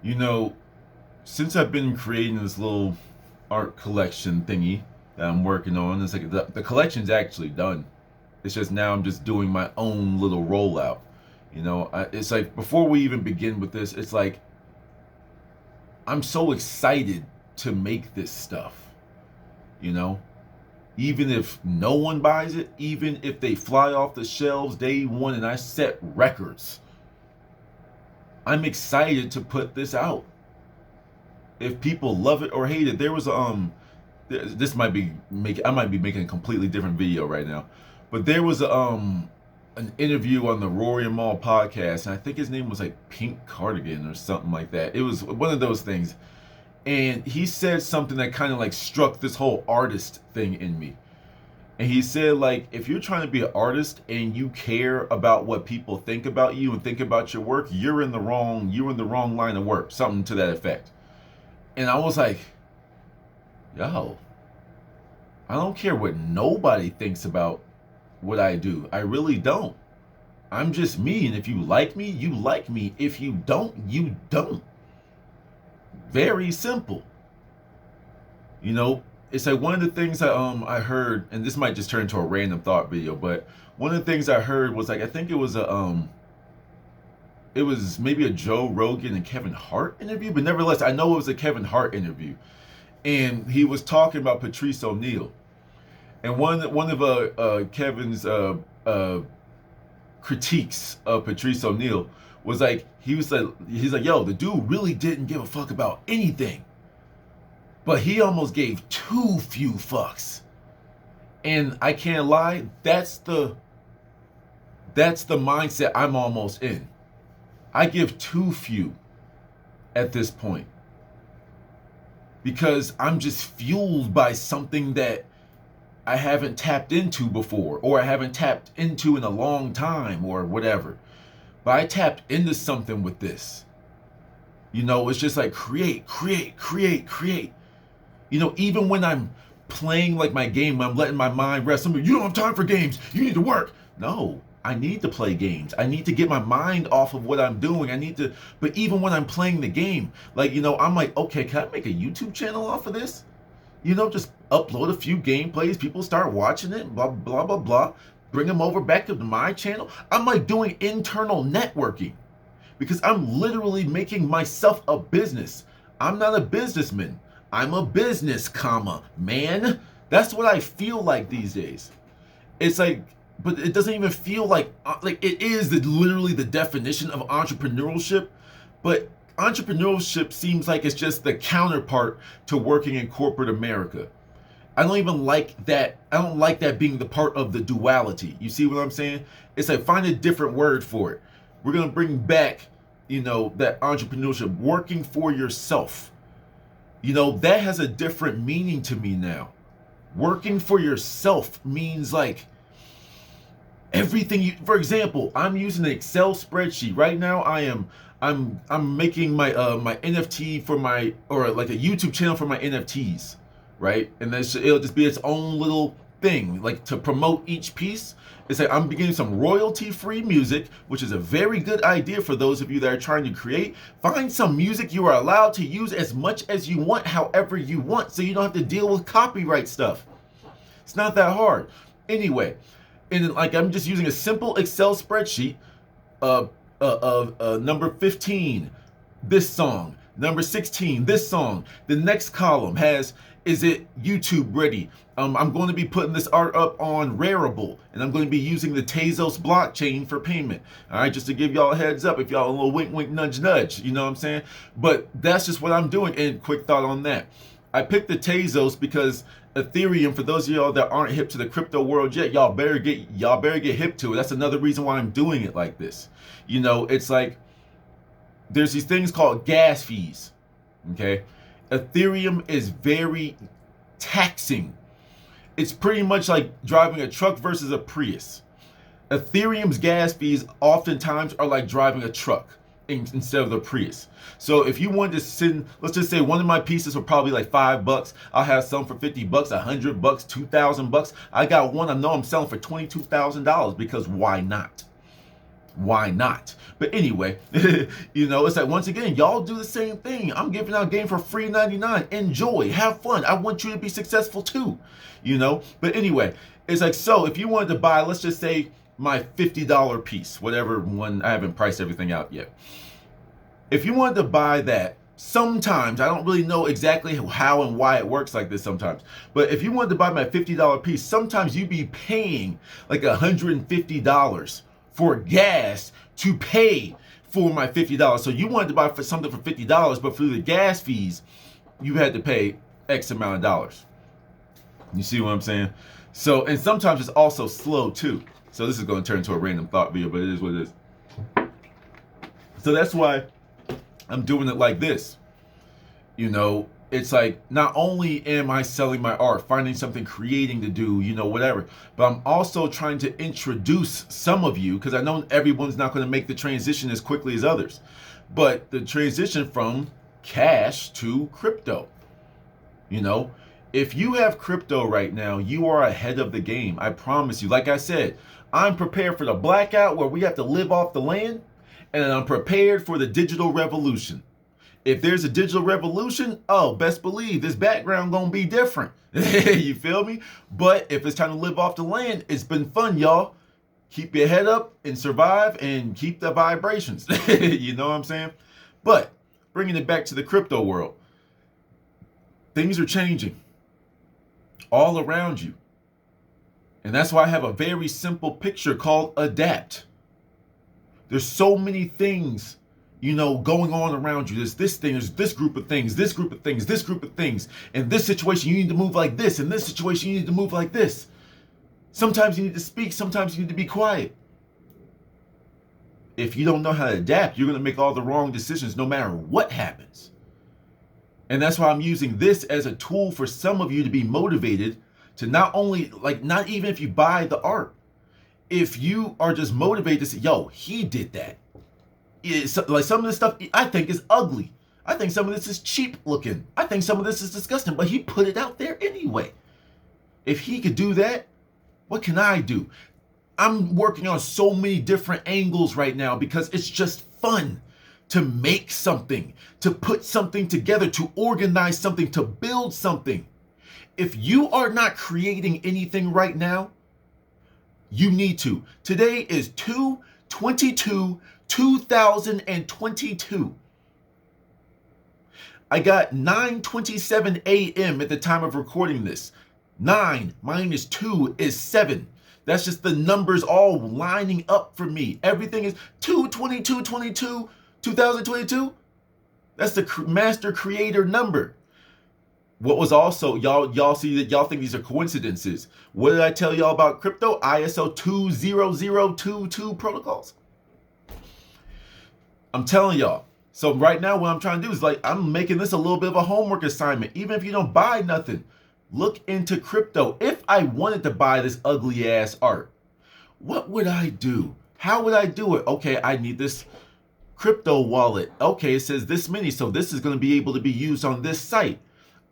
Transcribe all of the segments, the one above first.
You know, since I've been creating this little art collection thingy that I'm working on, it's like the collection's actually done. It's just now I'm just doing my own little rollout. It's like before we even begin with this, it's like I'm so excited to make this stuff. You know, even if no one buys it, even if they fly off the shelves day one and I set records, I'm excited to put this out. If people love it or hate it, there was this might be I might be making a completely different video right now, but there was an interview on the Rory and Maul podcast, and I think his name was like Pink Cardigan or something like that. It was one of those things, and he said something that kind of like struck this whole artist thing in me. And he said, like, if you're trying to be an artist and you care about what people think about you and think about your work, you're in the wrong line of work, something to that effect. And I was like, yo, I don't care what nobody thinks about what I do. I really don't. I'm just me, and if you like me, you like me. If you don't, you don't. Very simple. It's like one of the things that I heard, and this might just turn into a random thought video, but one of the things I heard was like, I think it was maybe a Joe Rogan and Kevin Hart interview, but nevertheless, I know it was a Kevin Hart interview, and he was talking about Patrice O'Neal, and one of Kevin's critiques of Patrice O'Neal was like, he's like, yo, the dude really didn't give a fuck about anything, but he almost gave too few fucks, and I can't lie, that's the mindset I'm almost in. I give too few at this point because I'm just fueled by something that I haven't tapped into before, or I haven't tapped into in a long time, or whatever. But I tapped into something with this. It's just like create. Even when I'm playing like my game, I'm letting my mind rest. You don't have time for games. You need to work. No, I need to play games. I need to get my mind off of what I'm doing. But even when I'm playing the game, I'm like, okay, can I make a YouTube channel off of this? Just upload a few gameplays. People start watching it, blah, blah, blah, blah. Bring them over back to my channel. I'm like doing internal networking because I'm literally making myself a business. I'm not a businessman. I'm a business, man. That's what I feel like these days. It's like, but it doesn't even feel like it is literally the definition of entrepreneurship. But entrepreneurship seems like it's just the counterpart to working in corporate America. I don't even like that. I don't like that being the part of the duality. You see what I'm saying? It's like, find a different word for it. We're going to bring back, that entrepreneurship, working for yourself. That has a different meaning to me now. Working for yourself means like everything for example, I'm using an Excel spreadsheet right now. I'm making my my NFT for or like a YouTube channel for my NFTs, right? And it'll just be its own little thing, like to promote each piece. It's like I'm beginning some royalty-free music, which is a very good idea for those of you that are trying to create. Find some music you are allowed to use as much as you want, however you want, so you don't have to deal with copyright stuff. It's not that hard. Anyway, and like I'm just using a simple Excel spreadsheet. Number 15, this song. Number 16, this song. The next column has, is it YouTube ready? I'm going to be putting this art up on Rarible, and I'm going to be using the Tezos blockchain for payment. All right, just to give y'all a heads up, if y'all a little wink, wink, nudge, nudge, you know what I'm saying? But that's just what I'm doing. And quick thought on that. I picked the Tezos because Ethereum, for those of y'all that aren't hip to the crypto world yet, y'all better get hip to it. That's another reason why I'm doing it like this. It's like there's these things called gas fees. Okay, Ethereum is very taxing. It's pretty much like driving a truck versus a Prius. Ethereum's gas fees oftentimes are like driving a truck instead of the Prius. So if you wanted to send, let's just say one of my pieces were probably like $5. I'll have some for $50, $100, $2,000. I got one I know I'm selling for $22,000 because why not? Why not? But anyway, it's like, once again, y'all do the same thing. I'm giving out game for free 99. Enjoy, have fun. I want you to be successful too, But anyway, it's like, so if you wanted to buy, let's just say my $50 piece, whatever one, I haven't priced everything out yet. If you wanted to buy that, sometimes, I don't really know exactly how and why it works like this sometimes, but if you wanted to buy my $50 piece, sometimes you'd be paying like $150 for gas to pay for my $50. So you wanted to buy for something for $50, but through the gas fees, you had to pay X amount of dollars. You see what I'm saying? So, and sometimes it's also slow too. So this is going to turn into a random thought video, but it is what it is. So that's why I'm doing it like this. It's like, not only am I selling my art, finding something creating to do, whatever, but I'm also trying to introduce some of you, because I know everyone's not going to make the transition as quickly as others, but the transition from cash to crypto. If you have crypto right now, you are ahead of the game. I promise you. Like I said, I'm prepared for the blackout where we have to live off the land, and I'm prepared for the digital revolution. If there's a digital revolution, best believe this background gonna be different. You feel me? But if it's time to live off the land, it's been fun, y'all. Keep your head up and survive and keep the vibrations. You know what I'm saying? But bringing it back to the crypto world, things are changing all around you. And that's why I have a very simple picture called adapt. There's so many things going on around you. There's this thing, there's this group of things, this group of things, this group of things. In this situation, you need to move like this. In this situation, you need to move like this. Sometimes you need to speak. Sometimes you need to be quiet. If you don't know how to adapt, you're going to make all the wrong decisions no matter what happens. And that's why I'm using this as a tool for some of you to be motivated to not only, not even if you buy the art, if you are just motivated to say, yo, he did that. It's like some of this stuff I think is ugly. I think some of this is cheap looking. I think some of this is disgusting, but he put it out there anyway. If he could do that, what can I do? I'm working on so many different angles right now because it's just fun to make something, to put something together, to organize something, to build something. If you are not creating anything right now, you need to. Today is 2/22/2022. I got 9:27 a.m. at the time of recording this. 9 minus 2 is 7. That's just the numbers all lining up for me. Everything is 2/22/2022. That's the master creator number. What was also, y'all see that y'all think these are coincidences. What did I tell y'all about crypto? ISO 20022 protocols. I'm telling y'all. So right now what I'm trying to do is I'm making this a little bit of a homework assignment. Even if you don't buy nothing, look into crypto. If I wanted to buy this ugly ass art, what would I do? How would I do it? Okay, I need this crypto wallet. Okay, it says this many, so this is going to be able to be used on this site.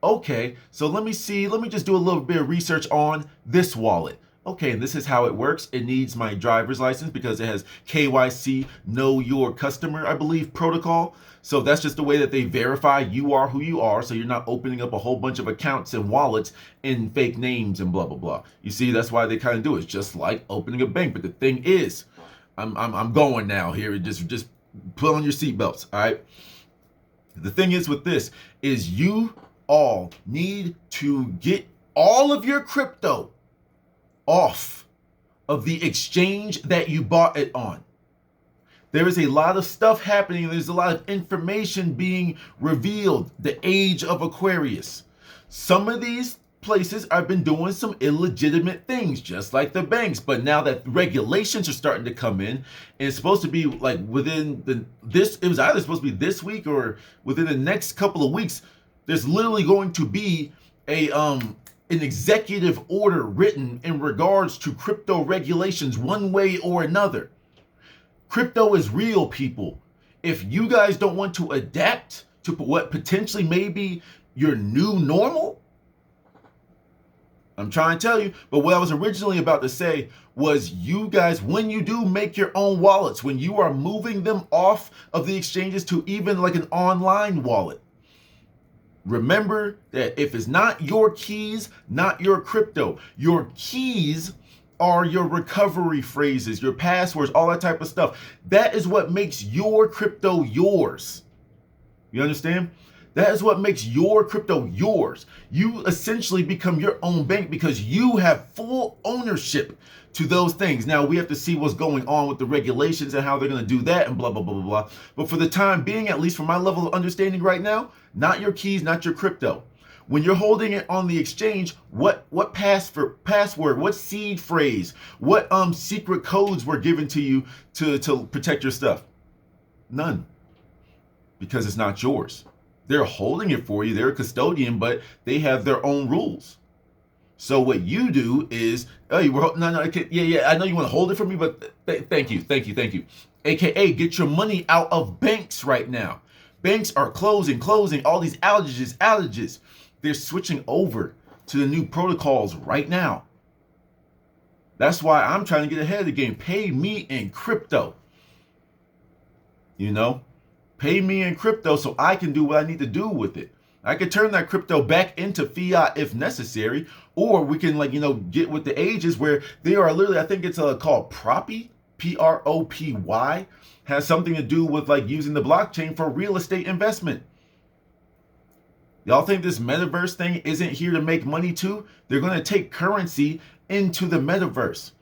Okay, so let me just do a little bit of research on this wallet. Okay, and this is how it works. It needs my driver's license because it has KYC, know your customer, I believe, protocol. So that's just the way that they verify you are who you are. So you're not opening up a whole bunch of accounts and wallets in fake names and blah, blah, blah. You see, that's why they kind of do it. It's just like opening a bank. But the thing is, I'm going now here. Just put on your seatbelts, all right? The thing is with this is you all need to get all of your crypto off of the exchange that you bought it on. There is a lot of stuff happening. There's a lot of information being revealed. The age of Aquarius. Some of these places have been doing some illegitimate things, just like the banks. But now that regulations are starting to come in, and it's supposed to be within it was either supposed to be this week or within the next couple of weeks. There's literally going to be an executive order written in regards to crypto regulations one way or another. Crypto is real, people. If you guys don't want to adapt to what potentially may be your new normal, I'm trying to tell you, but what I was originally about to say was you guys, when you do make your own wallets, when you are moving them off of the exchanges to even like an online wallet, remember that if it's not your keys, not your crypto, your keys are your recovery phrases, your passwords, all that type of stuff. That is what makes your crypto yours. You understand? That is what makes your crypto yours. You essentially become your own bank because you have full ownership to those things. Now, we have to see what's going on with the regulations and how they're going to do that and blah, blah, blah, blah, blah. But for the time being, at least from my level of understanding right now, not your keys, not your crypto. When you're holding it on the exchange, what password, what seed phrase, what secret codes were given to you to protect your stuff? None. Because it's not yours. They're holding it for you. They're a custodian, but they have their own rules. So what you do is, oh, yeah, I know you want to hold it for me, but thank you. AKA, get your money out of banks right now. Banks are closing, all these outages. They're switching over to the new protocols right now. That's why I'm trying to get ahead of the game. Pay me in crypto. You know? Pay me in crypto so I can do what I need to do with it. I could turn that crypto back into fiat if necessary, or we can get with the ages where they are literally, I think it's called Propy, Propy, has something to do with using the blockchain for real estate investment. Y'all think this metaverse thing isn't here to make money too? They're going to take currency into the metaverse.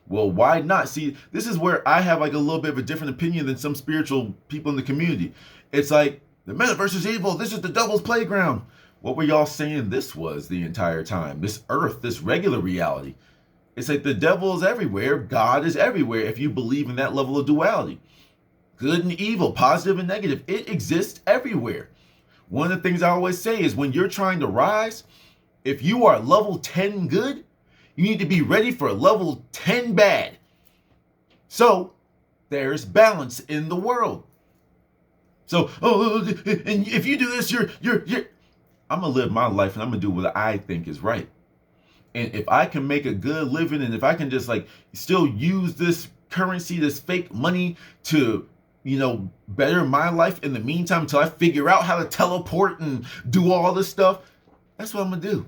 Well, why not? See, this is where I have a little bit of a different opinion than some spiritual people in the community. It's like, the metaverse is evil. This is the devil's playground. What were y'all saying this was the entire time? This earth, this regular reality. It's like the devil is everywhere. God is everywhere if you believe in that level of duality. Good and evil, positive and negative. It exists everywhere. One of the things I always say is when you're trying to rise, if you are level 10 good, you need to be ready for level 10 bad. So there's balance in the world. So, and if you do this, you're I'm going to live my life and I'm going to do what I think is right. And if I can make a good living and if I can just still use this currency, this fake money to, better my life in the meantime until I figure out how to teleport and do all this stuff, that's what I'm going to do.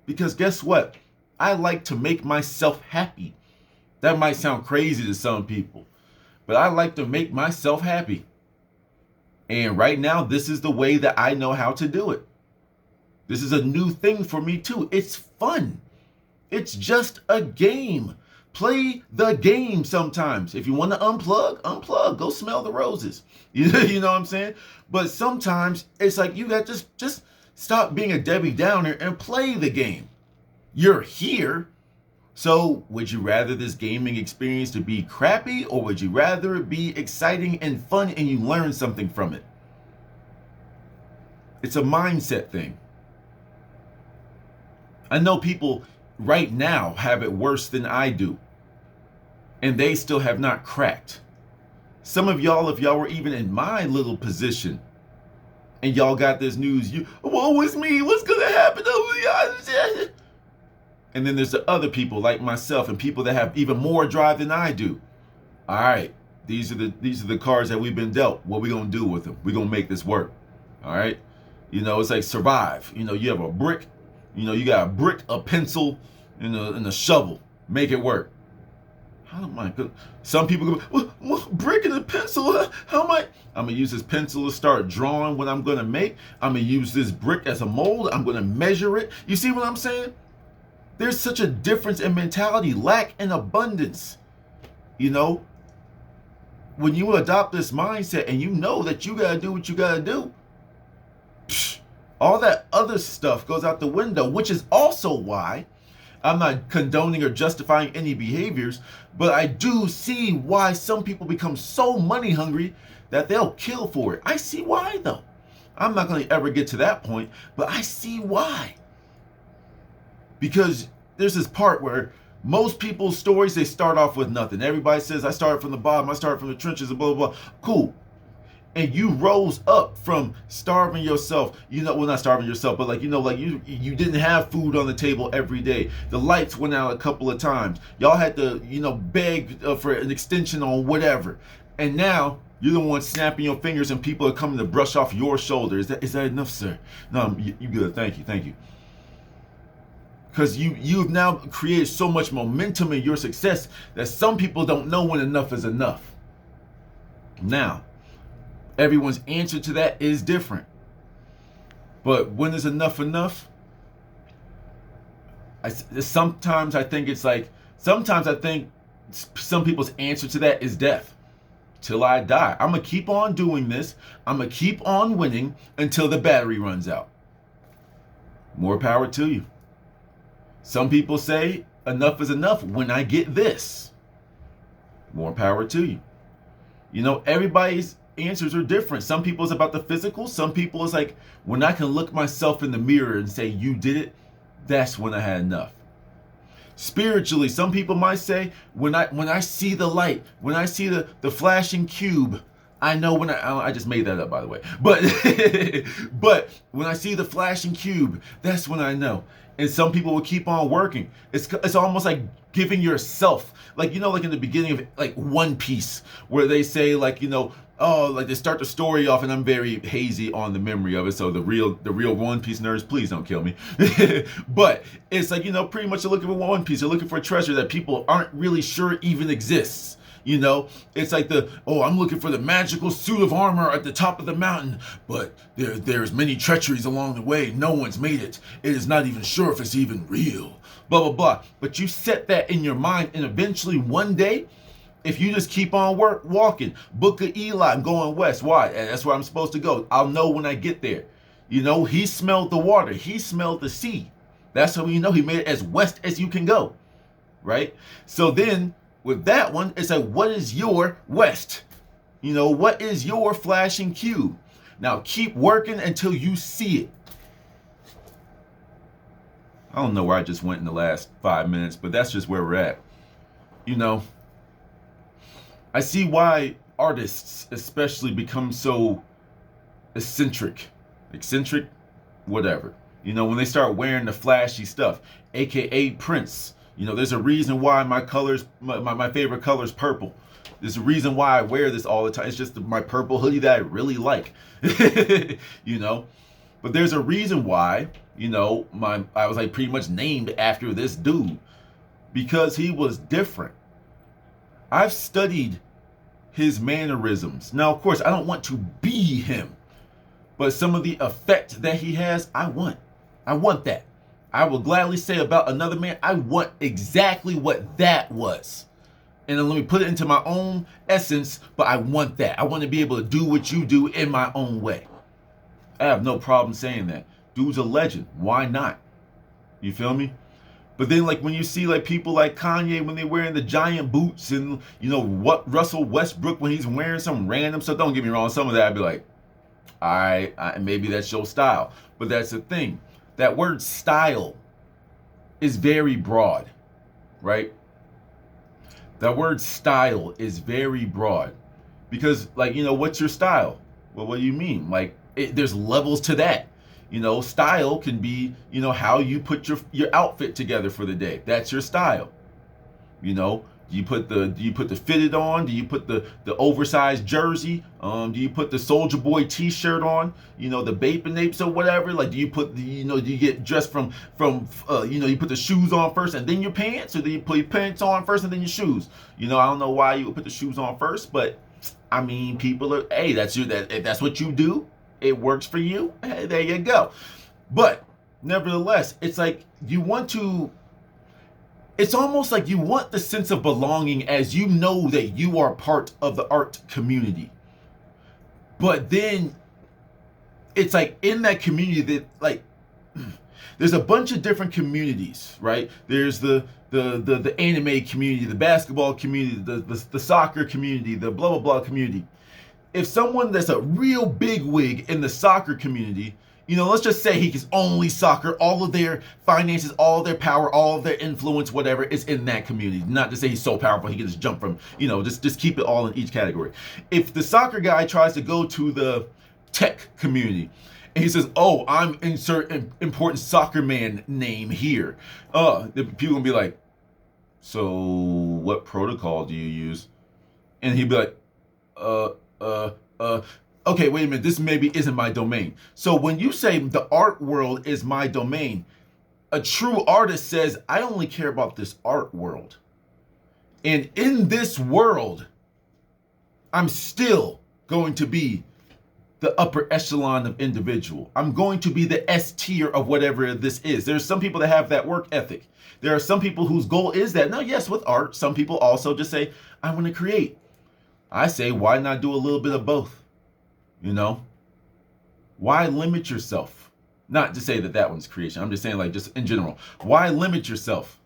Because guess what? I like to make myself happy. That might sound crazy to some people, but I like to make myself happy. And right now, this is the way that I know how to do it. This is a new thing for me too. It's fun. It's just a game. Play the game sometimes. If you want to unplug, go smell the roses. You know what I'm saying? But sometimes it's like you got to just stop being a Debbie Downer and play the game. You're here. So would you rather this gaming experience to be crappy, or would you rather it be exciting and fun and you learn something from it? It's a mindset thing. I know people right now have it worse than I do, and they still have not cracked. Some of y'all, if y'all were even in my little position, and y'all got this news, woe is me, what's gonna happen? And then there's the other people like myself and people that have even more drive than I do. All right, these are the cards that we've been dealt. What we gonna do with them? We gonna make this work. All right, it's like survive. You have a brick. You got a brick, a pencil, and a shovel. Make it work. How am I good? Some people go, well, brick and a pencil. How am I? I'm gonna use this pencil to start drawing what I'm gonna make. I'm gonna use this brick as a mold. I'm gonna measure it. You see what I'm saying? There's such a difference in mentality, lack and abundance. When you adopt this mindset and you know that you got to do what you got to do, all that other stuff goes out the window, which is also why I'm not condoning or justifying any behaviors, but I do see why some people become so money hungry that they'll kill for it. I see why, though. I'm not going to ever get to that point, but I see why. Because there's this part where most people's stories, they start off with nothing. Everybody says, I started from the bottom, I started from the trenches, and blah, blah, blah. Cool. and you rose up from starving yourself, well, not starving yourself, but like, like you didn't have food on the table every day. The lights went out a couple of times. Y'all had to, beg for an extension on whatever. And now you're the one snapping your fingers and people are coming to brush off your shoulder. Is that enough, sir? No, you good. Thank you. Because you've now created so much momentum in your success that some people don't know when enough is enough. Now, everyone's answer to that is different. But when is enough enough? Sometimes I think some people's answer to that is death. Till I die. I'm going to keep on doing this. I'm going to keep on winning until the battery runs out. More power to you. Some people say enough is enough when I get this. More power to you. Everybody's answers are different. Some people it's about the physical. Some people it's like when I can look myself in the mirror and say, you did it, that's when I had enough. Spiritually, some people might say, when I see the light, when I see the flashing cube, I know when I just made that up, by the way. But but when I see the flashing cube, that's when I know. And some people will keep on working. It's almost like giving yourself, like like in the beginning of like One Piece, where they say like like they start the story off, and I'm very hazy on the memory of it. So the real One Piece nerds, please don't kill me. But it's like pretty much you're looking for One Piece. You're looking for a treasure that people aren't really sure even exists. It's like I'm looking for the magical suit of armor at the top of the mountain, but there's many treacheries along the way. No one's made it. It is not even sure if it's even real. Blah, blah, blah. But you set that in your mind, and eventually one day, if you just keep on walking, Book of Eli, I'm going west. Why? That's where I'm supposed to go. I'll know when I get there. He smelled the water. He smelled the sea. That's how he made it as west as you can go. Right? So then, with that one, it's like, what is your west? What is your flashing cube? Now keep working until you see it. I don't know where I just went in the last 5 minutes, but that's just where we're at. I see why artists especially become so eccentric, whatever. When they start wearing the flashy stuff, aka Prince. There's a reason why my favorite color is purple. There's a reason why I wear this all the time. It's just my purple hoodie that I really like. But there's a reason why, I was like pretty much named after this dude, because he was different. I've studied his mannerisms. Now, of course, I don't want to be him, but some of the effect that he has, I want that. I will gladly say about another man, I want exactly what that was. And then let me put it into my own essence, but I want that. I want to be able to do what you do in my own way. I have no problem saying that. Dude's a legend. Why not? You feel me? But then like when you see like people like Kanye when they're wearing the giant boots, and what Russell Westbrook when he's wearing some random stuff, don't get me wrong, some of that I'd be like, all right, maybe that's your style. But that's the thing. That word style is very broad, right? That word style is very broad because like, what's your style? Well, what do you mean? Like there's levels to that. Style can be, how you put your outfit together for the day. That's your style. Do you put the fitted on? Do you put the oversized jersey? Do you put the Soldier Boy T-shirt on? The Bape Apes or whatever. Like, do you put do you get dressed from you put the shoes on first and then your pants, or do you put your pants on first and then your shoes? I don't know why you would put the shoes on first, but I mean, people are, hey, that's what you do. It works for you. Hey, there you go. But nevertheless, it's like it's almost like you want the sense of belonging, as you know that you are part of the art community. But then it's like in that community that like there's a bunch of different communities, right? There's the anime community, the basketball community, the soccer community, the blah blah blah community. If someone that's a real big wig in the soccer community Let's just say he is only soccer. All of their finances, all of their power, all of their influence, whatever, is in that community. Not to say he's so powerful he can just jump from, just keep it all in each category. If the soccer guy tries to go to the tech community and he says, "Oh, I'm insert important soccer man name here," the people gonna be like, "So what protocol do you use?" And he'd be like, uh, uh, uh, okay, wait a minute, this maybe isn't my domain. So when you say the art world is my domain, a true artist says, I only care about this art world. And in this world, I'm still going to be the upper echelon of individual. I'm going to be the S tier of whatever this is. There's some people that have that work ethic. There are some people whose goal is that. Now, yes, with art, some people also just say, I want to create. I say, why not do a little bit of both? Why limit yourself? Not to say that one's creation. I'm just saying, like, just in general. Why limit yourself?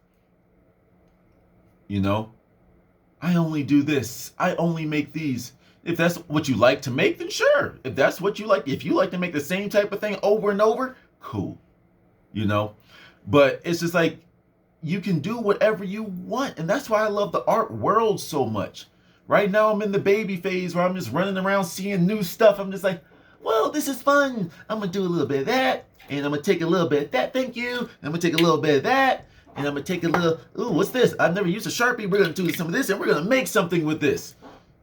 I only do this. I only make these. If that's what you like to make, then sure. If that's what you like, if you like to make the same type of thing over and over, cool. But it's just like, you can do whatever you want. And that's why I love the art world so much. Right now, I'm in the baby phase where I'm just running around seeing new stuff. I'm just like, well, this is fun. I'm going to do a little bit of that. And I'm going to take a little bit of that. Thank you. And I'm going to take a little bit of that. And I'm going to take a little, ooh, what's this? I've never used a Sharpie. We're going to do some of this and we're going to make something with this.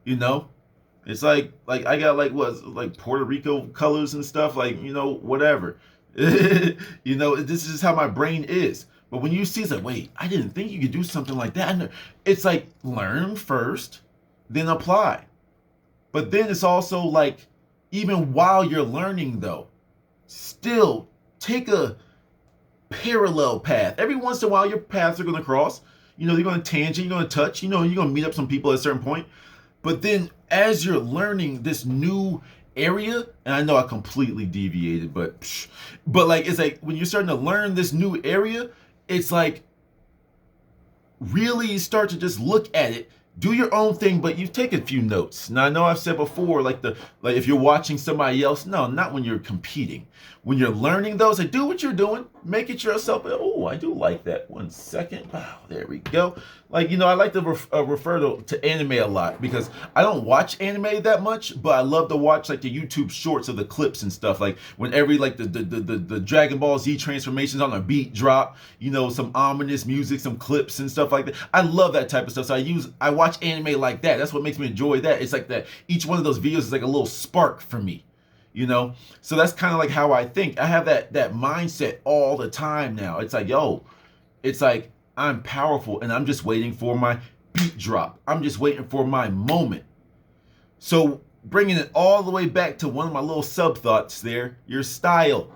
It's like I got like Puerto Rico colors and stuff, whatever. This is how my brain is. But when you see, it's like, wait, I didn't think you could do something like that. It's like, learn first, then apply. But then it's also like, even while you're learning though, still take a parallel path. Every once in a while, your paths are going to cross. You're going to tangent, you're going to touch, you're going to meet up some people at a certain point. But then as you're learning this new area, and I know I completely deviated, but it's like when you're starting to learn this new area, it's like really start to just look at it, do your own thing, but you take a few notes. Now I know I've said before, like if you're watching somebody else, no, not when you're competing. When you're learning those, do what you're doing, make it yourself. Oh, I do like that. 1 second. Wow, there we go. I like to refer to anime a lot because I don't watch anime that much, but I love to watch like the YouTube shorts of the clips and stuff. Like when the Dragon Ball Z transformations on a beat drop, some ominous music, some clips and stuff like that. I love that type of stuff. So I watch anime like that. That's what makes me enjoy that. It's like that each one of those videos is like a little spark for me. So that's kind of like how I think. I have that mindset all the time now. It's like, it's like I'm powerful and I'm just waiting for my beat drop. I'm just waiting for my moment. So bringing it all the way back to one of my little sub thoughts there, your style,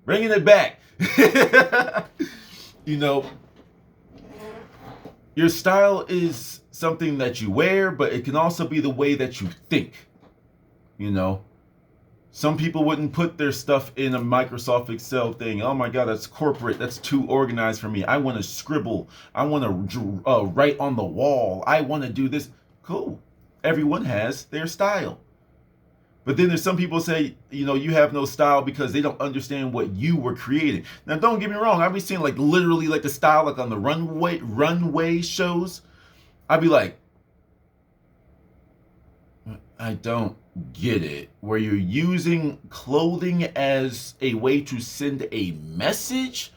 bringing it back. Your style is something that you wear, but it can also be the way that you think. Some people wouldn't put their stuff in a Microsoft Excel thing. Oh my God, that's corporate. That's too organized for me. I want to scribble. I want to write on the wall. I want to do this. Cool. Everyone has their style. But then there's some people say, you have no style because they don't understand what you were creating. Now, don't get me wrong. I've been seeing literally the style on the runway shows. I'd be like, I don't get it. Where you're using clothing as a way to send a message?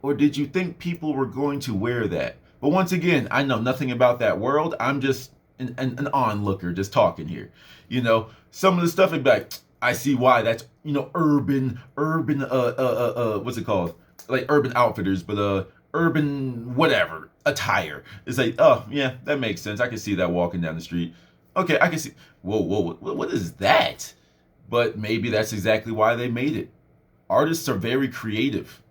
Or did you think people were going to wear that? But once again, I know nothing about that world. I'm just an onlooker just talking here. Some of the stuff, like, I see why that's, urban, what's it called? Like urban outfitters, but urban whatever, attire. It's like, oh, yeah, that makes sense. I can see that walking down the street. Okay, I can see, whoa, what is that? But maybe that's exactly why they made it. Artists are very creative.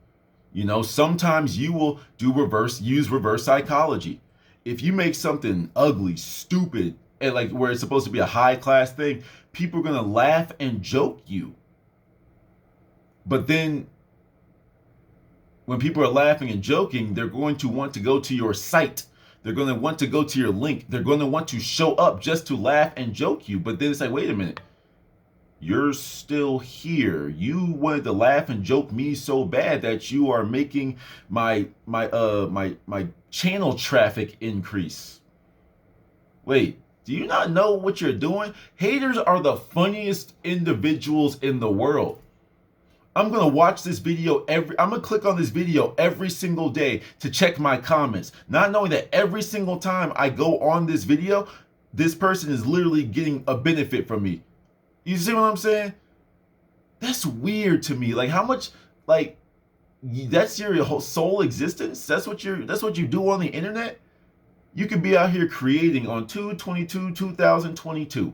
Sometimes you will use reverse psychology. If you make something ugly, stupid, and where it's supposed to be a high class thing, people are going to laugh and joke you. But then when people are laughing and joking, they're going to want to go to your site. They're going to want to go to your link. They're going to want to show up just to laugh and joke you. But then it's like, wait a minute. you're still here. You wanted to laugh and joke me so bad that you are making my channel traffic increase. Wait, do you not know what you're doing? Haters are the funniest individuals in the world. I'm gonna watch this video I'm gonna click on this video every single day to check my comments, not knowing that every single time I go on this video, this person is literally getting a benefit from me. You see what I'm saying? That's weird to me. Like, how much, like, that's your whole sole existence? That's what you do on the internet? You could be out here creating on 2/22/2022.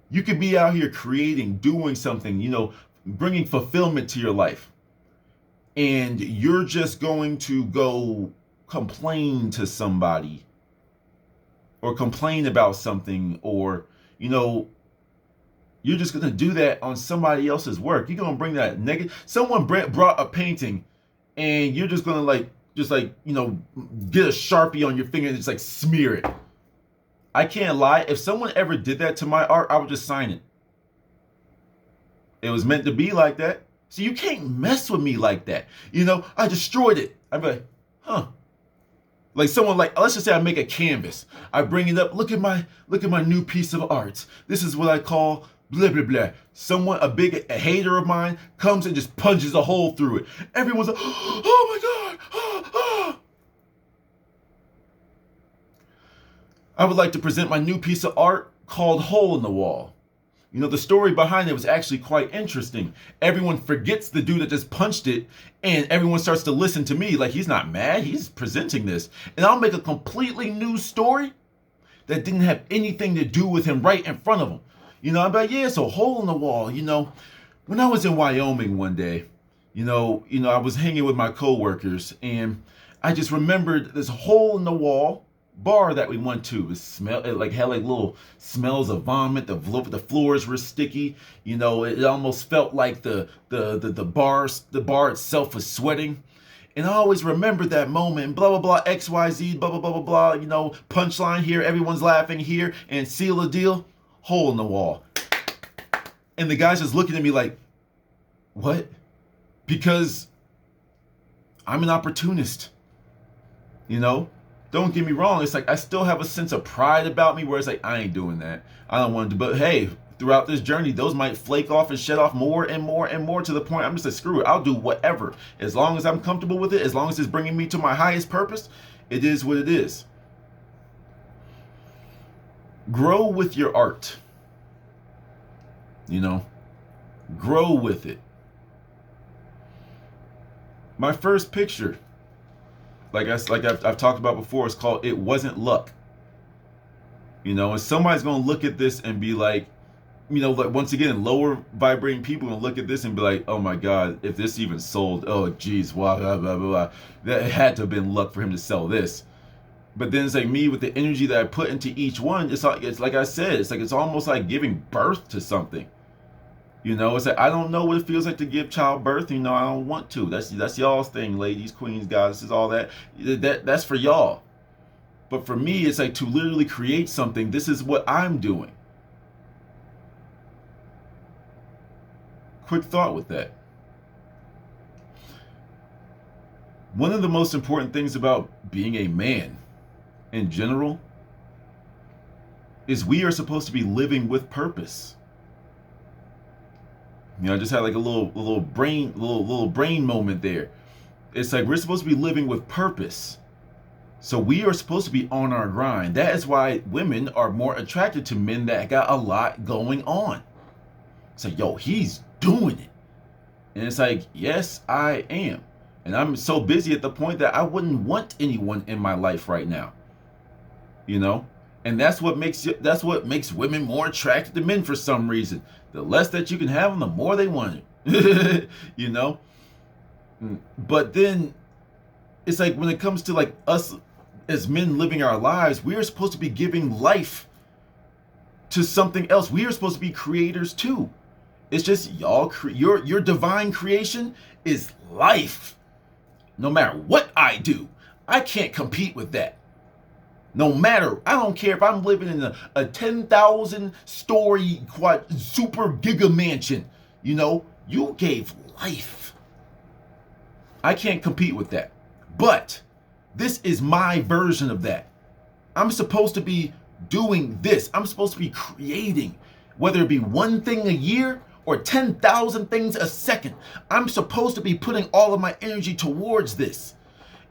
You could be out here creating, doing something, bringing fulfillment to your life. And you're just going to go complain to somebody or complain about something, or, you're just going to do that on somebody else's work. You're going to bring that negative. Someone brought a painting and you're just going to get a Sharpie on your finger and just smear it. I can't lie. If someone ever did that to my art, I would just sign it. It was meant to be like that. So you can't mess with me like that. I destroyed it. I'd be like, huh. Like someone, let's just say I make a canvas. I bring it up. Look at my new piece of art. This is what I call blah, blah, blah. Someone, a hater of mine, comes and just punches a hole through it. Everyone's like, oh my God. I would like to present my new piece of art called Hole in the Wall. The story behind it was actually quite interesting. Everyone forgets the dude that just punched it, and everyone starts to listen to me like he's not mad, he's presenting this. And I'll make a completely new story that didn't have anything to do with him right in front of him. I'm like, yeah, it's a hole in the wall. When I was in Wyoming one day, I was hanging with my coworkers, and I just remembered this hole in the wall bar that we went to. It had little smells of vomit. The floors were sticky. It almost felt like the bar itself was sweating. And I always remember that moment. Blah blah blah, XYZ, blah blah blah blah blah. Punchline here, everyone's laughing here, and seal the deal. Hole in the wall. And the guy's just looking at me like, what? Because I'm an opportunist. Don't get me wrong. It's I still have a sense of pride about me where it's I ain't doing that. I don't want to. But hey, throughout this journey, those might flake off and shed off more and more and more to the point I'm just screw it. I'll do whatever. As long as I'm comfortable with it, as long as it's bringing me to my highest purpose, it is what it is. Grow with your art. Grow with it. My first picture, I've talked about before, it's called It Wasn't Luck. And somebody's going to look at this and be like, once again, lower vibrating people going to look at this and be like, oh my God, if this even sold, oh geez, blah, blah, blah, blah. That had to have been luck for him to sell this. But then it's me with the energy that I put into each one, it's like I said, it's almost like giving birth to something. It's I don't know what it feels like to give childbirth. I don't want to. That's y'all's thing, ladies, queens, goddesses, all that. That's for y'all. But for me, it's to literally create something. This is what I'm doing. Quick thought with that. One of the most important things about being a man in general is we are supposed to be living with purpose. I just had a little brain moment there. It's we're supposed to be living with purpose. So we are supposed to be on our grind. That is why women are more attracted to men that got a lot going on. It's yo, he's doing it. And it's yes, I am. And I'm so busy at the point that I wouldn't want anyone in my life right now. And that's what makes women more attracted to men for some reason. The less that you can have them, the more they want it. But then it's when it comes to us as men living our lives, we are supposed to be giving life to something else. We are supposed to be creators too. It's just your divine creation is life. No matter what I do, I can't compete with that. No matter, I don't care if I'm living in a 10,000 story quad super giga mansion. You gave life. I can't compete with that. But this is my version of that. I'm supposed to be doing this. I'm supposed to be creating, whether it be one thing a year or 10,000 things a second. I'm supposed to be putting all of my energy towards this.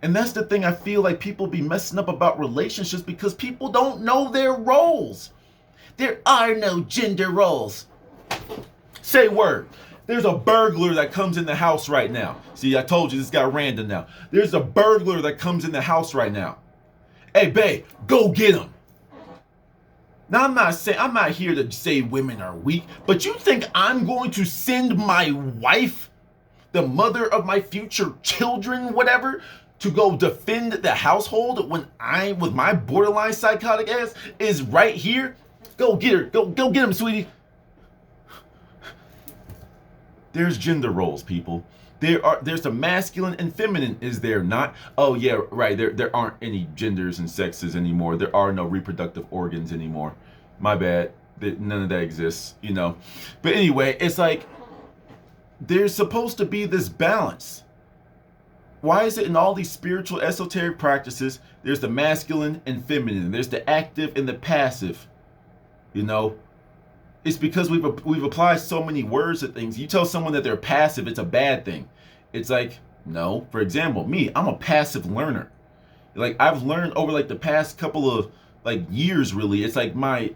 And that's the thing I feel like people be messing up about relationships, because people don't know their roles. There are no gender roles. Say word. There's a burglar that comes in the house right now. See, I told you this got random now. There's a burglar that comes in the house right now. Hey, babe, go get him. Now, I'm not here to say women are weak, but you think I'm going to send my wife, the mother of my future children, whatever, to go defend the household when I, with my borderline psychotic ass, is right here? Go get her. Go get him, sweetie. There's gender roles, people. There's the masculine and feminine, is there not? Oh yeah, right. There aren't any genders and sexes anymore. There are no reproductive organs anymore. My bad. None of that exists, But anyway, it's like there's supposed to be this balance. Why is it in all these spiritual esoteric practices, there's the masculine and feminine, there's the active and the passive, It's because we've applied so many words to things. You tell someone that they're passive, it's a bad thing. It's like, no. For example, me, I'm a passive learner. Like, I've learned over like the past couple of like years, really. It's like my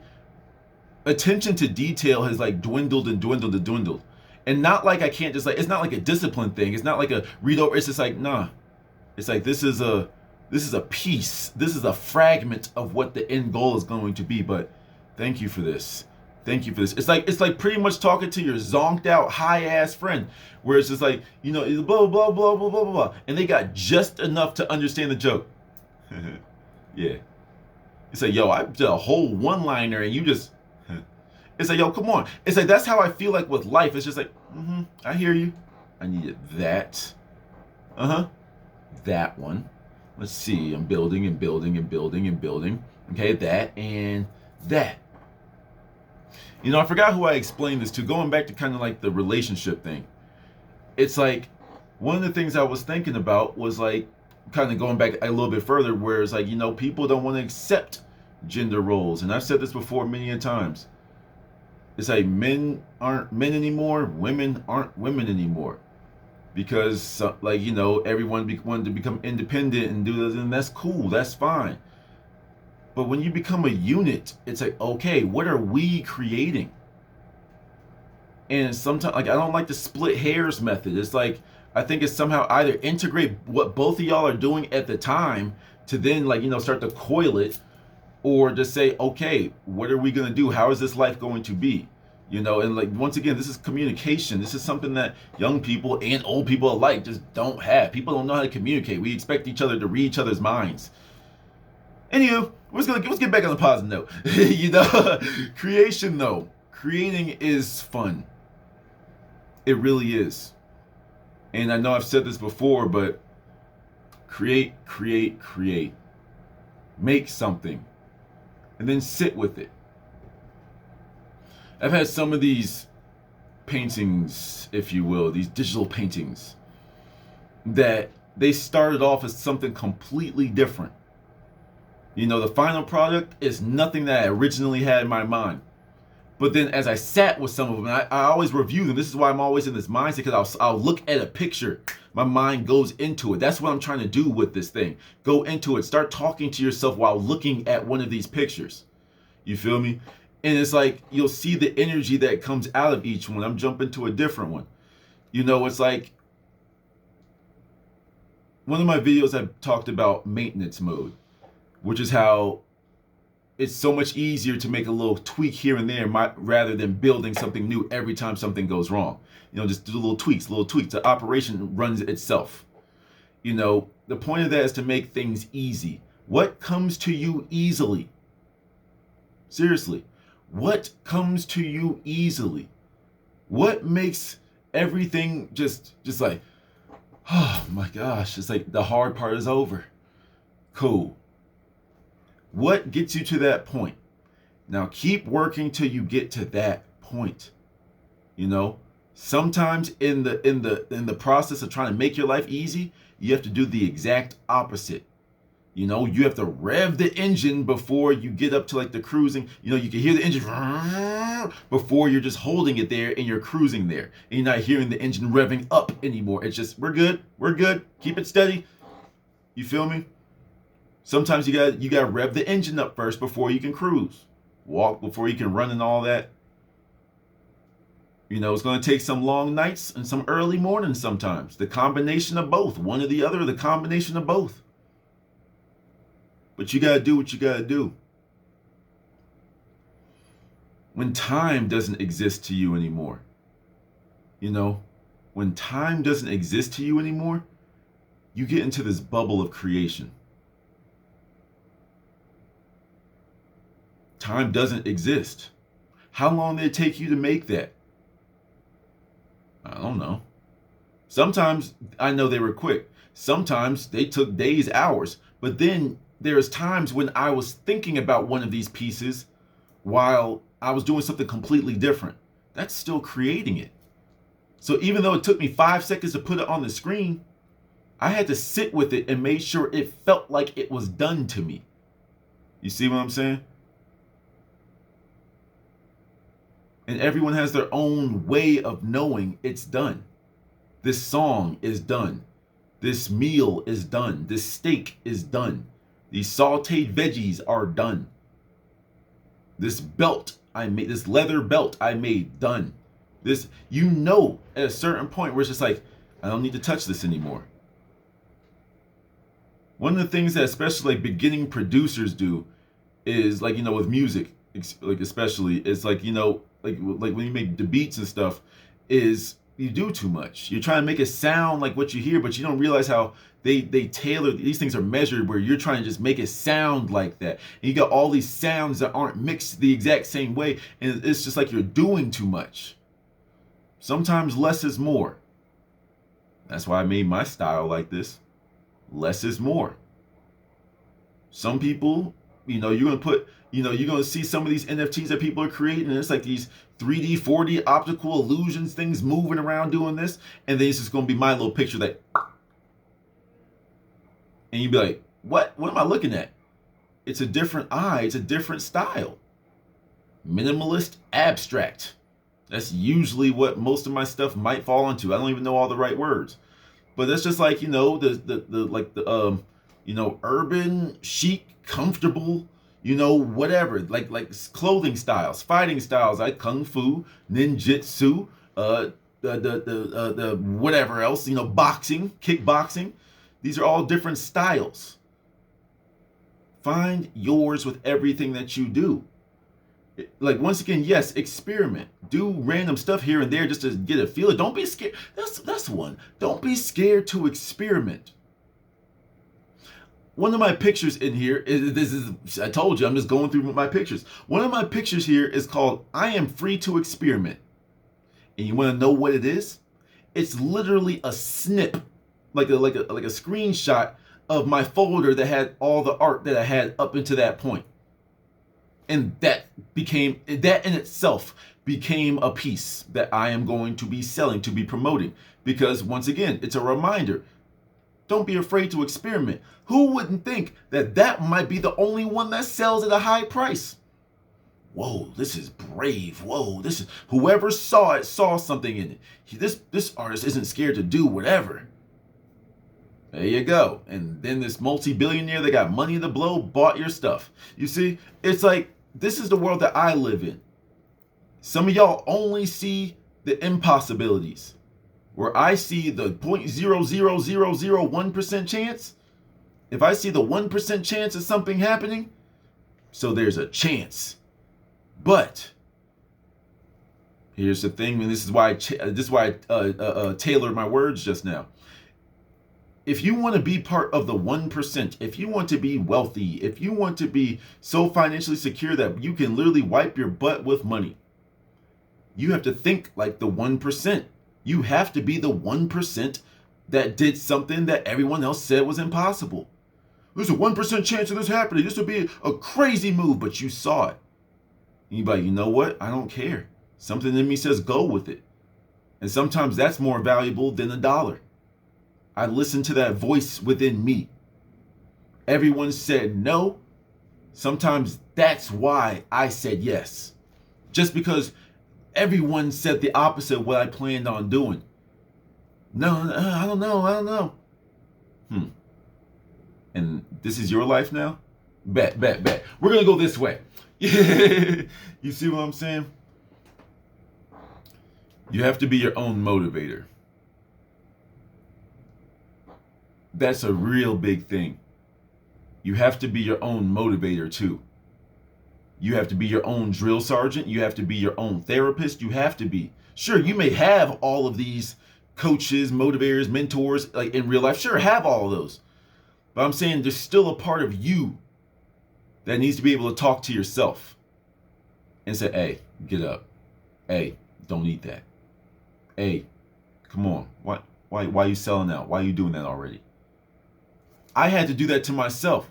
attention to detail has like dwindled and dwindled and dwindled. And not like I can't just like, it's not like a discipline thing. It's not like a read over. It's just like, nah. It's like this is a piece. This is a fragment of what the end goal is going to be. But thank you for this. Thank you for this. It's like pretty much talking to your zonked out high ass friend, where it's just like, blah blah blah blah blah blah blah, and they got just enough to understand the joke. Yeah. It's like, yo, I did a whole one liner and you just. It's like, yo, come on. It's like, that's how I feel like with life. It's just like, I hear you. I needed that. That one. Let's see. I'm building and building and building and building. Okay, that and that. I forgot who I explained this to, going back to kind of like the relationship thing. It's like, one of the things I was thinking about was like, kind of going back a little bit further, where it's like, people don't want to accept gender roles. And I've said this before many a times. It's like men aren't men anymore, women aren't women anymore. Because, everyone wanted to become independent and do this, and that's cool, that's fine. But when you become a unit, it's like, okay, what are we creating? And sometimes, like, I don't like the split hairs method. It's like, I think it's somehow either integrate what both of y'all are doing at the time to then, start to coil it, or just say, okay, what are we going to do? How is this life going to be? And like, once again, this is communication. This is something that young people and old people alike just don't have. People don't know how to communicate. We expect each other to read each other's minds. Anywho, let's get back on the positive note. Creation though. Creating is fun. It really is. And I know I've said this before, but create. Make something. And then sit with it. I've had some of these paintings, if you will, these digital paintings, that they started off as something completely different. The final product is nothing that I originally had in my mind. But then as I sat with some of them, I always review them. This is why I'm always in this mindset, because I'll look at a picture. My mind goes into it. That's what I'm trying to do with this thing. Go into it. Start talking to yourself while looking at one of these pictures. You feel me? And it's like, you'll see the energy that comes out of each one. I'm jumping to a different one. It's like, one of my videos I've talked about maintenance mode, which is how it's so much easier to make a little tweak here and there rather than building something new every time something goes wrong. Just do little tweaks. The operation runs itself. The point of that is to make things easy. What comes to you easily? Seriously, what comes to you easily? What makes everything just like, oh my gosh, it's like the hard part is over. Cool. What gets you to that point? Now keep working till you get to that point. You know, sometimes in the process of trying to make your life easy, you have to do the exact opposite. You know, you have to rev the engine before you get up to like the cruising. You know, you can hear the engine before you're just holding it there and you're cruising there. And you're not hearing the engine revving up anymore. It's just, we're good, keep it steady. You feel me? Sometimes you gotta rev the engine up first before you can cruise. Walk before you can run and all that. You know, it's going to take some long nights and some early mornings sometimes. The combination of both. One or the other, the combination of both. But you got to do what you got to do. When time doesn't exist to you anymore, you know, when time doesn't exist to you anymore, you get into this bubble of creation. Time doesn't exist. How long did it take you to make that? I don't know. Sometimes I know they were quick. Sometimes they took days, hours. But then there's times when I was thinking about one of these pieces while I was doing something completely different. That's still creating it. So even though it took me 5 seconds to put it on the screen, I had to sit with it and make sure it felt like it was done to me. You see what I'm saying? And everyone has their own way of knowing it's done. This song is done. This meal is done. This steak is done. These sauteed veggies are done. This belt I made, this leather belt I made, done. This, you know, at a certain point where it's just like, I don't need to touch this anymore. One of the things that especially like beginning producers do is like, you know, with music, like especially, it's like, you know, like when you make the beats and stuff, is you do too much. You're trying to make it sound like what you hear, but you don't realize how they tailor, these things are measured where you're trying to just make it sound like that. And you got all these sounds that aren't mixed the exact same way, and it's just like you're doing too much. Sometimes less is more. That's why I made my style like this. Less is more. Some people, you know, you're going to see some of these NFTs that people are creating, and it's like these 3D, 4D optical illusions, things moving around doing this, and then it's just going to be my little picture that, and you'd be like, what am I looking at? It's a different eye, it's a different style. Minimalist, abstract. That's usually what most of my stuff might fall into. I don't even know all the right words. But that's just like, you know, urban, chic, comfortable, you know, whatever, like clothing styles, fighting styles, like kung fu, ninjutsu, the whatever else, you know, boxing, kickboxing. These are all different styles. Find yours with everything that you do. Like, once again, yes, experiment. Do random stuff here and there just to get a feel. Don't be scared. That's one. Don't be scared to experiment. One of my pictures in here I told you, I'm just going through my pictures. One of my pictures here is called I Am Free to Experiment. And you want to know what it is? It's literally a snip, like a screenshot of my folder that had all the art that I had up until that point. And that in itself became a piece that I am going to be selling, to be promoting. Because once again, it's a reminder. Don't be afraid to experiment. Who wouldn't think that might be the only one that sells at a high price? Whoa, this is brave. Whoa, this is, whoever saw it saw something in it. This artist isn't scared to do whatever. There you go. And then this multi-billionaire that got money to blow bought your stuff. You see, it's like, this is the world that I live in. Some of y'all only see the impossibilities. Where I see the 0.00001% chance. If I see the 1% chance of something happening, so there's a chance. But here's the thing, and this is why I tailored my words just now. If you want to be part of the 1%, if you want to be wealthy, if you want to be so financially secure that you can literally wipe your butt with money, you have to think like the 1%. You have to be the 1% that did something that everyone else said was impossible. There's a 1% chance of this happening. This would be a crazy move, but you saw it. And you're like, you know what? I don't care. Something in me says go with it. And sometimes that's more valuable than $1. I listen to that voice within me. Everyone said no. Sometimes that's why I said yes. Just because everyone said the opposite of what I planned on doing. No, I don't know. And this is your life now? Bet. We're going to go this way. You see what I'm saying? You have to be your own motivator. That's a real big thing. You have to be your own motivator too. You have to be your own drill sergeant. You have to be your own therapist. You have to be. Sure, you may have all of these coaches, motivators, mentors, like in real life. Sure, have all of those. But I'm saying there's still a part of you that needs to be able to talk to yourself and say, hey, get up. Hey, don't eat that. Hey, come on. Why are you selling out? Why are you doing that already? I had to do that to myself.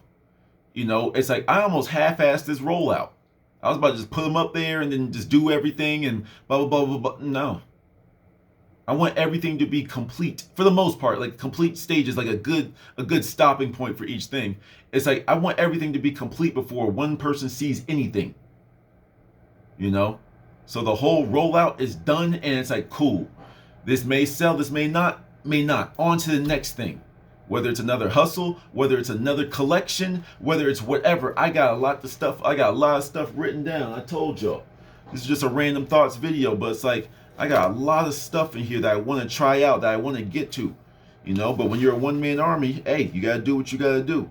You know, it's like I almost half-assed this rollout. I was about to just put them up there and then just do everything and blah, blah, blah, blah, blah. No. I want everything to be complete for the most part, like complete stages, like a good stopping point for each thing. It's like I want everything to be complete before one person sees anything. You know? So the whole rollout is done and it's like, cool. This may sell, this may not. On to the next thing. Whether it's another hustle, whether it's another collection, whether it's whatever. I got a lot of stuff written down. I told y'all. This is just a random thoughts video, but it's like I got a lot of stuff in here that I want to try out, that I want to get to. You know, but when you're a one-man army, hey, you got to do what you got to do.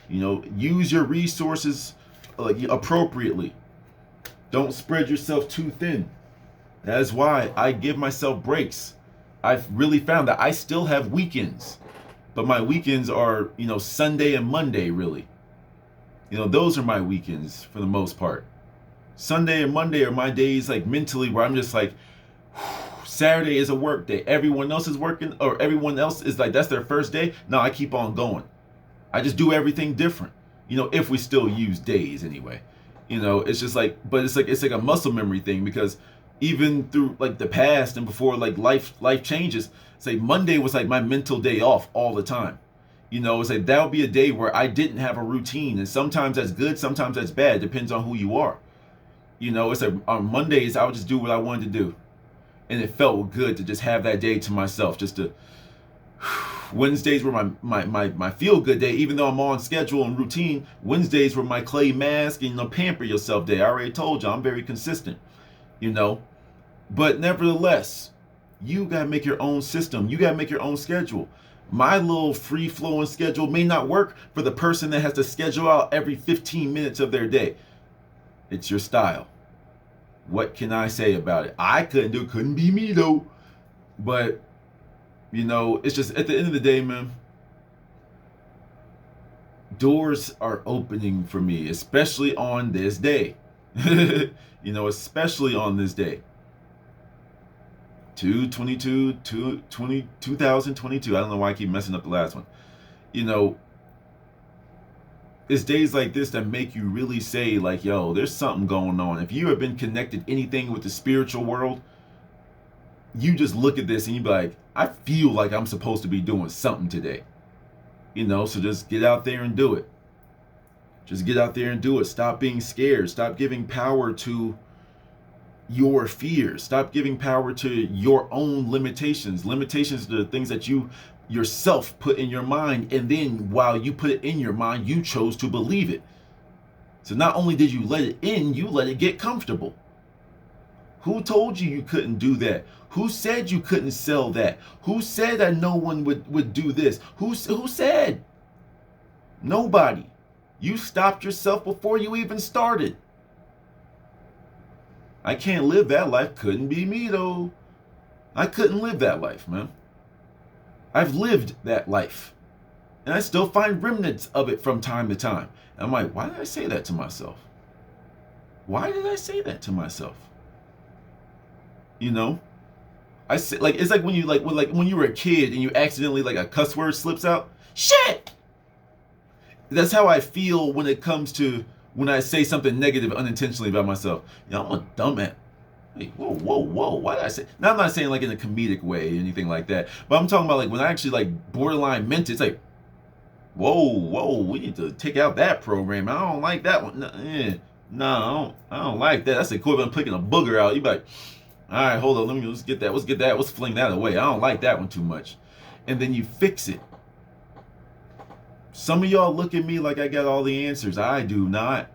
You know, use your resources appropriately. Don't spread yourself too thin. That is why I give myself breaks. I've really found that I still have weekends. But my weekends are, Sunday and Monday, really. Those are my weekends for the most part. Sunday and Monday are my days, like mentally, where I'm just like, Saturday is a work day. Everyone else is working, or everyone else is like, that's their first day. No, I keep on going. I just do everything different. If we still use days anyway. It's just like, but it's like a muscle memory thing, because even through like the past and before like life changes, say Monday was like my mental day off all the time. It's like that would be a day where I didn't have a routine, and sometimes that's good, sometimes that's bad, depends on who you are. It's like on Mondays I would just do what I wanted to do, and it felt good to just have that day to myself. Just to Wednesdays were my feel good day, even though I'm on schedule and routine. Wednesdays were my clay mask and pamper yourself day. I already told you I'm very consistent. But nevertheless, you got to make your own system. You got to make your own schedule. My little free-flowing schedule may not work for the person that has to schedule out every 15 minutes of their day. It's your style. What can I say about it? I couldn't be me though. But, it's just at the end of the day, man, doors are opening for me, especially on this day. Especially on this day. 2022. I don't know why I keep messing up the last one. It's days like this that make you really say, like, yo, there's something going on. If you have been connected anything with the spiritual world, you just look at this and you be like, I feel like I'm supposed to be doing something today. So just get out there and do it. Just get out there and do it. Stop being scared. Stop giving power to your fears. Stop giving power to your own limitations. Limitations are the things that you yourself put in your mind, and then while you put it in your mind, you chose to believe it. So not only did you let it in, you let it get comfortable. Who told you couldn't do that? Who said you couldn't sell that? Who said that no one would do this? Who said? Nobody. You stopped yourself before you even started. I can't live that life. Couldn't be me though. I couldn't live that life, man. I've lived that life. And I still find remnants of it from time to time. And I'm like, why did I say that to myself? Why did I say that to myself? I say, like, it's like when you were a kid and you accidentally, like, a cuss word slips out. Shit! That's how I feel when it comes to when I say something negative unintentionally about myself. I'm a dumbass. Hey, whoa, whoa, whoa! Why did I say? Now I'm not saying like in a comedic way or anything like that, but I'm talking about like when I actually like borderline meant it. It's like, whoa, whoa, we need to take out that program. I don't like that one. No, I don't like that. That's the equivalent of picking a booger out. You be like, all right, hold on, let's get that. Let's get that. Let's fling that away. I don't like that one too much, and then you fix it. Some of y'all look at me like I got all the answers. I do not.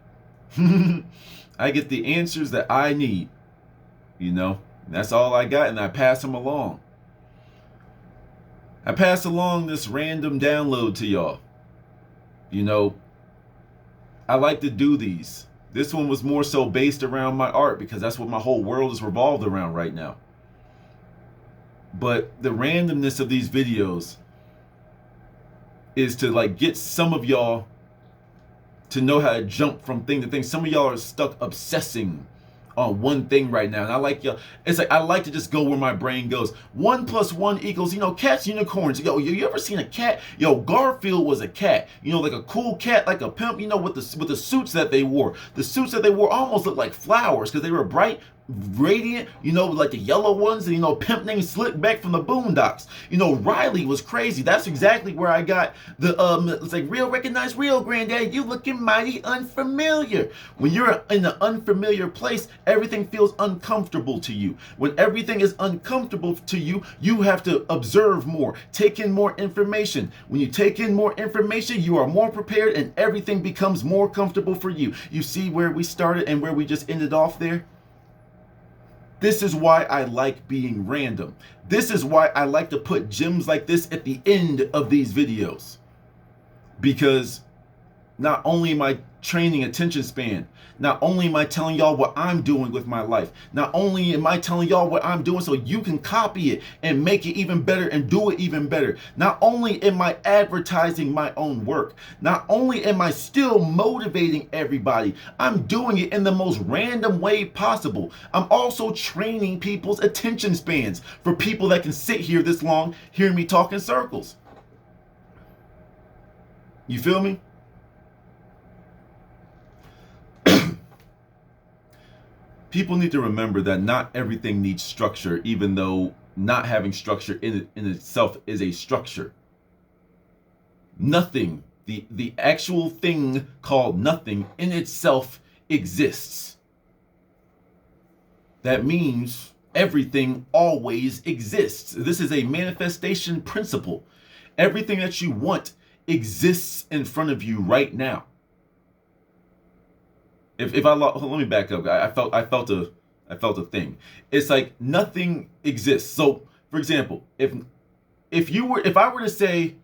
I get the answers that I need. That's all I got, and I pass them along. I pass along this random download to y'all. I like to do these. This one was more so based around my art because that's what my whole world is revolved around right now. But the randomness of these videos is to like get some of y'all to know how to jump from thing to thing. Some of y'all are stuck obsessing on one thing right now, and I like y'all. It's like I like to just go where my brain goes. 1 + 1 equals, cats, unicorns. You ever seen a cat? Garfield was a cat. Like a cool cat, like a pimp. With the suits that they wore. The suits that they wore almost looked like flowers because they were bright, radiant. Like the yellow ones. And pimp named Slickback from the Boondocks. Riley was crazy. That's exactly where I got the It's like real, recognize real, granddad. You looking mighty unfamiliar. When you're in an unfamiliar place, everything feels uncomfortable to you. When everything is uncomfortable to you, you have to observe more, take in more information. When you take in more information, you are more prepared and everything becomes more comfortable for you. You see where we started and where we just ended off there? This is why I like being random. This is why I like to put gems like this at the end of these videos. Because not only am I training attention span, not only am I telling y'all what I'm doing with my life, not only am I telling y'all what I'm doing so you can copy it and make it even better and do it even better. Not only am I advertising my own work, not only am I still motivating everybody, I'm doing it in the most random way possible. I'm also training people's attention spans for people that can sit here this long hearing me talk in circles. You feel me? People need to remember that not everything needs structure, even though not having structure in itself is a structure. Nothing, the actual thing called nothing in itself exists. That means everything always exists. This is a manifestation principle. Everything that you want exists in front of you right now. Let me back up. I felt a thing. It's like nothing exists. So, for example, if I were to say,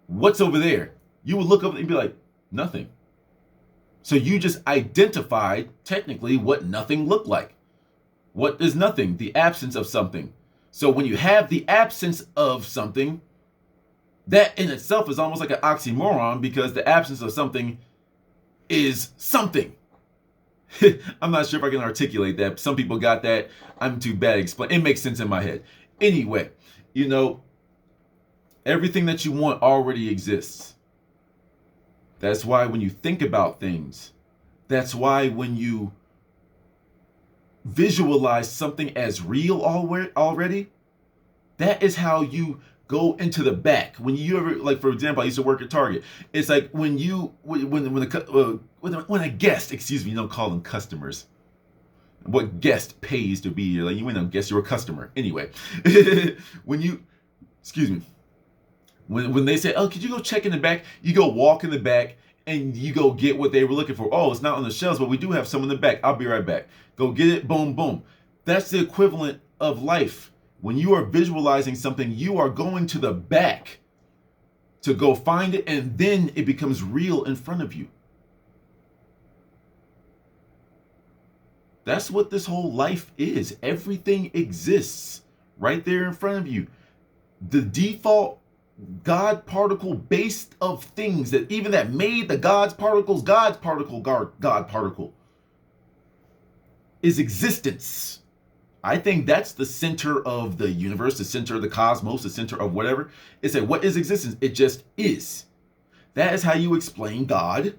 what's over there? You would look up and be like, nothing. So you just identified technically what nothing looked like. What is nothing? The absence of something. So when you have the absence of something, that in itself is almost like an oxymoron because the absence of something is something. I'm not sure if I can articulate that. Some people got that. I'm too bad at explaining. It makes sense in my head. Anyway, everything that you want already exists. That's why when you think about things, that's why when you visualize something as real already, that is how you go into the back. When you ever, like, for example, I used to work at Target. It's like when a guest, excuse me, you don't call them customers. What guest pays to be here? Like, you wouldn't have guessed you're a customer. Anyway, when they say, oh, could you go check in the back? You go walk in the back and you go get what they were looking for. Oh, it's not on the shelves, but we do have some in the back. I'll be right back. Go get it. Boom, boom. That's the equivalent of life. When you are visualizing something, you are going to the back to go find it, and then it becomes real in front of you. That's what this whole life is. Everything exists right there in front of you. The default God particle based of things that made the God's particle, God particle is existence. I think that's the center of the universe, the center of the cosmos, the center of whatever. It's like, what is existence? It just is. That is how you explain God.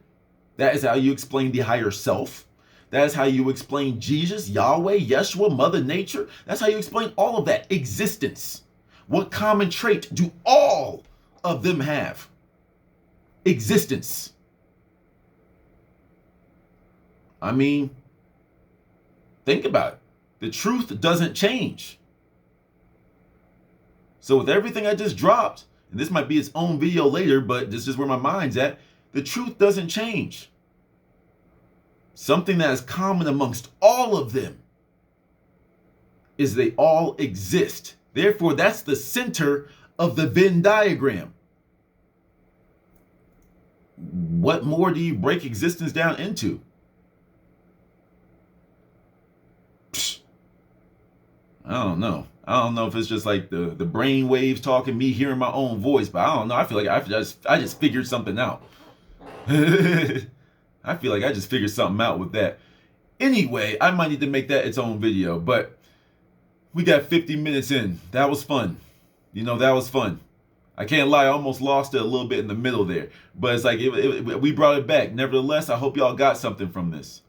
That is how you explain the higher self. That is how you explain Jesus, Yahweh, Yeshua, Mother Nature. That's how you explain all of that. Existence. What common trait do all of them have? Existence. I mean, think about it. The truth doesn't change. So with everything I just dropped, and this might be its own video later, but this is where my mind's at, the truth doesn't change. Something that is common amongst all of them is they all exist. Therefore, that's the center of the Venn diagram. What more do you break existence down into? I don't know. I don't know if it's just like the brain waves talking, me hearing my own voice, but I don't know. I feel like I just figured something out. I feel like I just figured something out with that. Anyway, I might need to make that its own video, but we got 50 minutes in. That was fun. That was fun. I can't lie, I almost lost it a little bit in the middle there, but it's like we brought it back. Nevertheless, I hope y'all got something from this.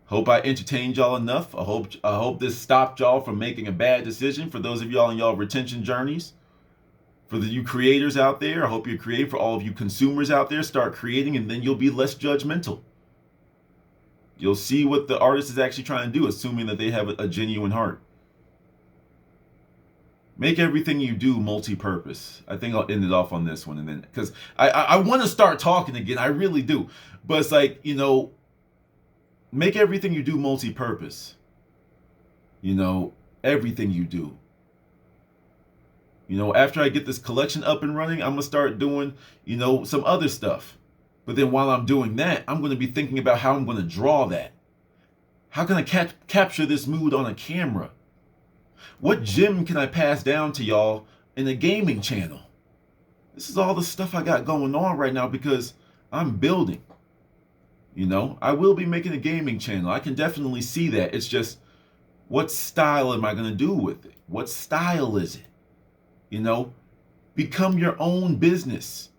Hope I entertained y'all enough. I hope this stopped y'all from making a bad decision. For those of y'all in y'all retention journeys, for you creators out there, I hope you're creating. For all of you consumers out there, start creating, and then you'll be less judgmental. You'll see what the artist is actually trying to do, assuming that they have a genuine heart. Make everything you do multi-purpose. I think I'll end it off on this one, and then because I want to start talking again, I really do, but it's like, make everything you do multi-purpose. Everything you do. After I get this collection up and running, I'm going to start doing, some other stuff. But then while I'm doing that, I'm going to be thinking about how I'm going to draw that. How can I capture this mood on a camera? What gem can I pass down to y'all in a gaming channel? This is all the stuff I got going on right now because I'm building. I will be making a gaming channel. I can definitely see that. It's just, what style am I going to do with it? What style is it? Become your own business.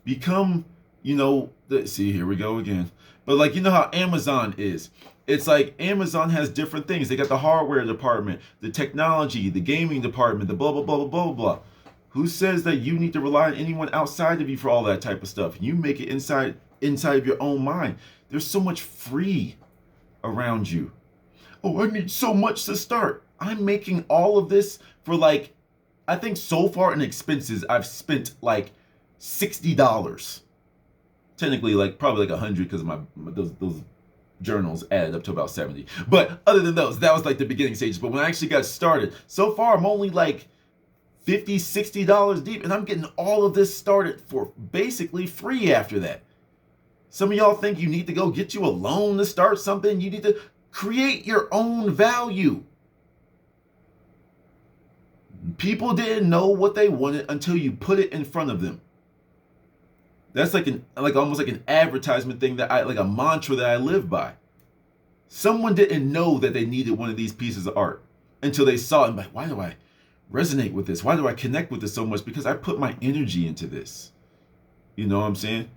Become, see, here we go again. But like, how Amazon is. It's like Amazon has different things. They got the hardware department, the technology, the gaming department, the blah, blah, blah, blah, blah, blah. Who says that you need to rely on anyone outside of you for all that type of stuff? You make it inside of your own mind. There's so much free around you. Oh, I need so much to start. I'm making all of this for like, I think so far in expenses, I've spent like $60. Technically, like probably like 100 because of those journals added up to about 70. But other than those, that was like the beginning stages. But when I actually got started, so far I'm only like $50, $60 deep, and I'm getting all of this started for basically free after that. Some of y'all think you need to go get you a loan to start something. You need to create your own value. People didn't know what they wanted until you put it in front of them. That's like almost like an advertisement thing like a mantra that I live by. Someone didn't know that they needed one of these pieces of art until they saw it and like, why do I resonate with this? Why do I connect with this so much? Because I put my energy into this. You know what I'm saying?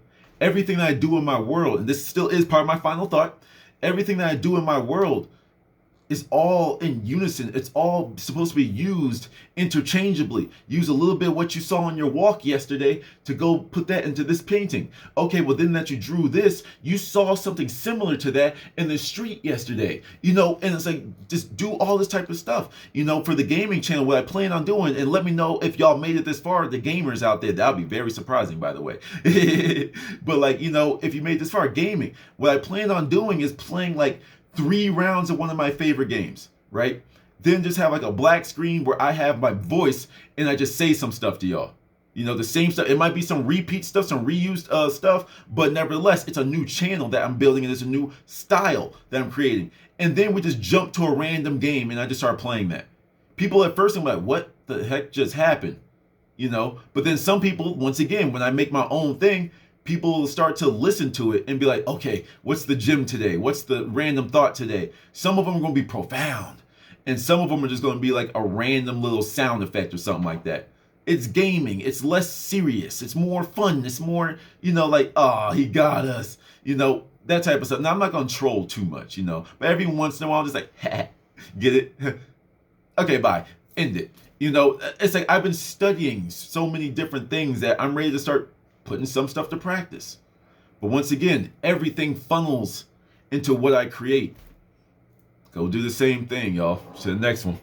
Everything that I do in my world, and this still is part of my final thought, everything that I do in my world is all in unison. It's all supposed to be used interchangeably. Use a little bit of what you saw on your walk yesterday to go put that into this painting. Okay, well then that you drew this, you saw something similar to that in the street yesterday. And it's like, just do all this type of stuff. For the gaming channel, what I plan on doing, and let me know if y'all made it this far, the gamers out there, that'll be very surprising, by the way. But like, if you made this far, gaming, what I plan on doing is playing like 3 rounds of one of my favorite games, right? Then just have like a black screen where I have my voice and I just say some stuff to y'all. The same stuff. It might be some repeat stuff, some reused stuff, but nevertheless, it's a new channel that I'm building and it's a new style that I'm creating. And then we just jump to a random game and I just start playing that. People at first are like, what the heck just happened? But then some people, once again, when I make my own thing, people start to listen to it and be like, okay, what's the gem today? What's the random thought today? Some of them are going to be profound. And some of them are just going to be like a random little sound effect or something like that. It's gaming. It's less serious. It's more fun. It's more, like, oh, he got us. That type of stuff. Now, I'm not going to troll too much, but every once in a while, I'm just like, ha, get it? Okay, bye. End it. It's like I've been studying so many different things that I'm ready to start putting some stuff to practice. But once again, everything funnels into what I create. Go do the same thing, y'all. To the next one.